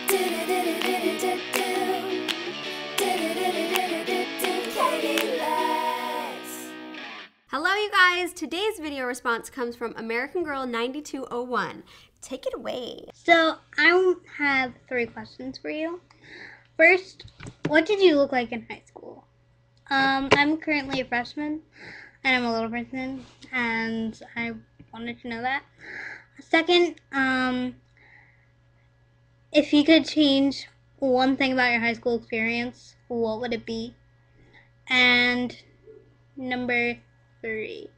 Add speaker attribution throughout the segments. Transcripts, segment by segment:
Speaker 1: Hello you guys, today's video response comes from American Girl 9201. Take it away.
Speaker 2: So I have 3 questions for you. First, what did you look like in high school? I'm currently a freshman and I'm a little person and I wanted to know that. Second, if you could change one thing about your high school experience, what would it be? And number 3,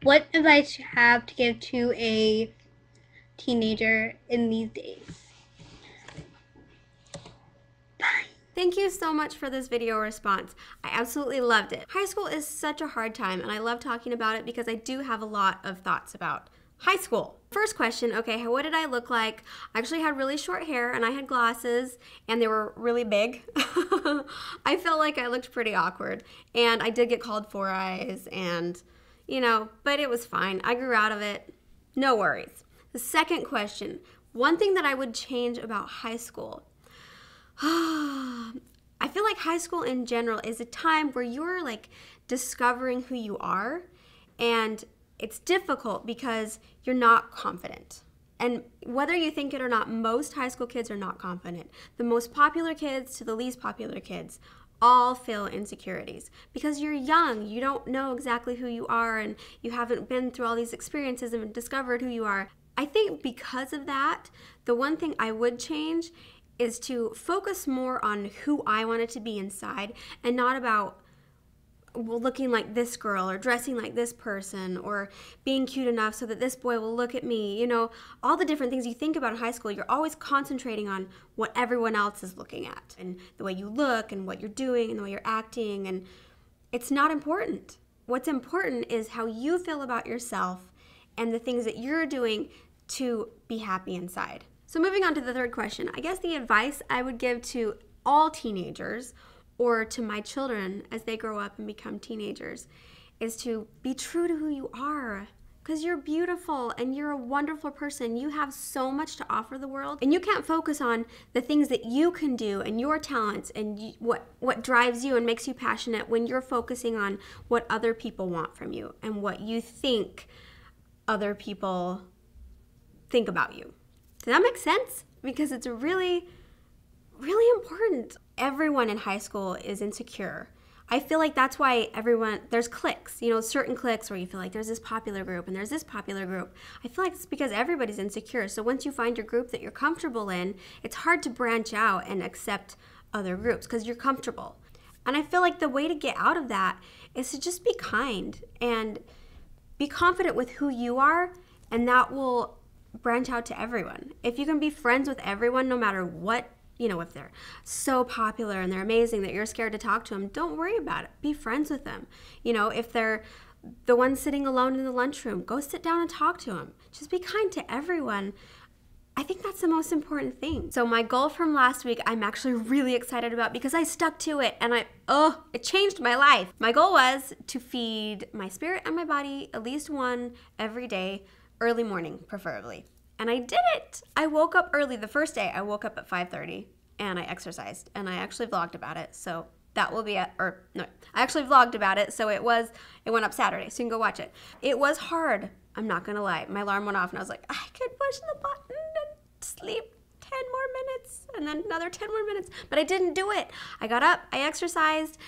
Speaker 2: what advice do you have to give to a teenager in these days? Bye.
Speaker 1: Thank you so much for this video response. I absolutely loved it. High school is such a hard time and I love talking about it because I do have a lot of thoughts about high school. First question, okay, what did I look like? I actually had really short hair and I had glasses and they were really big. I felt like I looked pretty awkward and I did get called 4 eyes and, you know, but it was fine. I grew out of it. No worries. The second question, one thing that I would change about high school. I feel like high school in general is a time where you're like discovering who you are, and it's difficult because you're not confident. And whether you think it or not, most high school kids are not confident. The most popular kids to the least popular kids all feel insecurities because you're young. You don't know exactly who you are and you haven't been through all these experiences and discovered who you are. I think because of that, the one thing I would change is to focus more on who I wanted to be inside and not about looking like this girl or dressing like this person or being cute enough so that this boy will look at me. You know, all the different things you think about in high school, you're always concentrating on what everyone else is looking at and the way you look and what you're doing and the way you're acting, and it's not important. What's important is how you feel about yourself and the things that you're doing to be happy inside. So moving on to the third question, I guess the advice I would give to all teenagers or to my children as they grow up and become teenagers is to be true to who you are, because you're beautiful and you're a wonderful person. You have so much to offer the world, and you can't focus on the things that you can do and your talents and what drives you and makes you passionate when you're focusing on what other people want from you and what you think other people think about you. Does that make sense? Because it's really, really important. Everyone in high school is insecure. I feel like that's why there's cliques, you know, certain cliques where you feel like there's this popular group and there's this popular group. I feel like it's because everybody's insecure. So once you find your group that you're comfortable in, it's hard to branch out and accept other groups because you're comfortable. And I feel like the way to get out of that is to just be kind and be confident with who you are, and that will branch out to everyone. If you can be friends with everyone, no matter what, you know, if they're so popular and they're amazing that you're scared to talk to them, don't worry about it. Be friends with them. You know, if they're the one sitting alone in the lunchroom, go sit down and talk to them. Just be kind to everyone. I think that's the most important thing. So my goal from last week, I'm actually really excited about because I stuck to it and it changed my life. My goal was to feed my spirit and my body at least one every day, early morning preferably. And I did it. I woke up early. The first day I woke up at 5:30 and I exercised, and I actually vlogged about it. So that will be I actually vlogged about it. So it went up Saturday, so you can go watch it. It was hard. I'm not gonna lie. My alarm went off and I was like, I could push the button and sleep 10 more minutes and then another 10 more minutes, but I didn't do it. I got up, I exercised,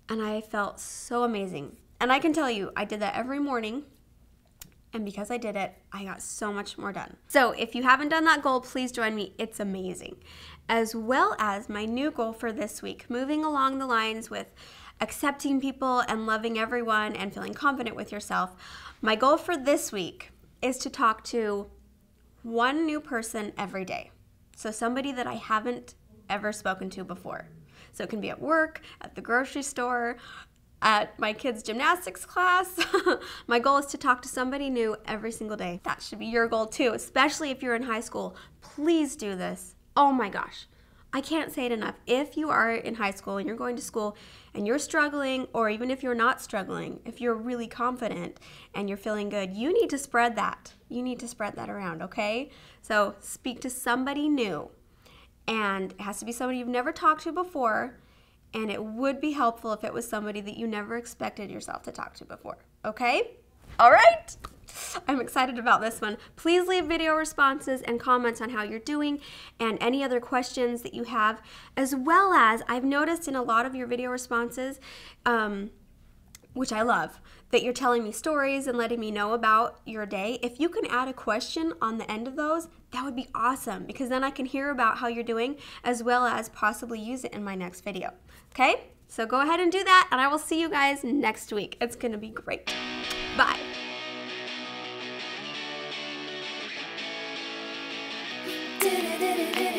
Speaker 1: and I felt so amazing. And I can tell you, I did that every morning. And because I did it, I got so much more done. So if you haven't done that goal, please join me. It's amazing. As well as my new goal for this week, moving along the lines with accepting people and loving everyone and feeling confident with yourself. My goal for this week is to talk to one new person every day. So somebody that I haven't ever spoken to before. So it can be at work, at the grocery store, at my kids' gymnastics class. My goal is to talk to somebody new every single day. That should be your goal too, especially if you're in high school. Please do this. Oh my gosh. I can't say it enough. If you are in high school and you're going to school and you're struggling, or even if you're not struggling, if you're really confident and you're feeling good, you need to spread that. You need to spread that around, okay? So speak to somebody new and it has to be somebody you've never talked to before, and it would be helpful if it was somebody that you never expected yourself to talk to before, okay? All right? I'm excited about this one. Please leave video responses and comments on how you're doing and any other questions that you have, as well as I've noticed in a lot of your video responses, which I love, that you're telling me stories and letting me know about your day. If you can add a question on the end of those, that would be awesome, because then I can hear about how you're doing as well as possibly use it in my next video. Okay? So go ahead and do that, and I will see you guys next week. It's gonna be great. Bye.
Speaker 3: Do do do do do.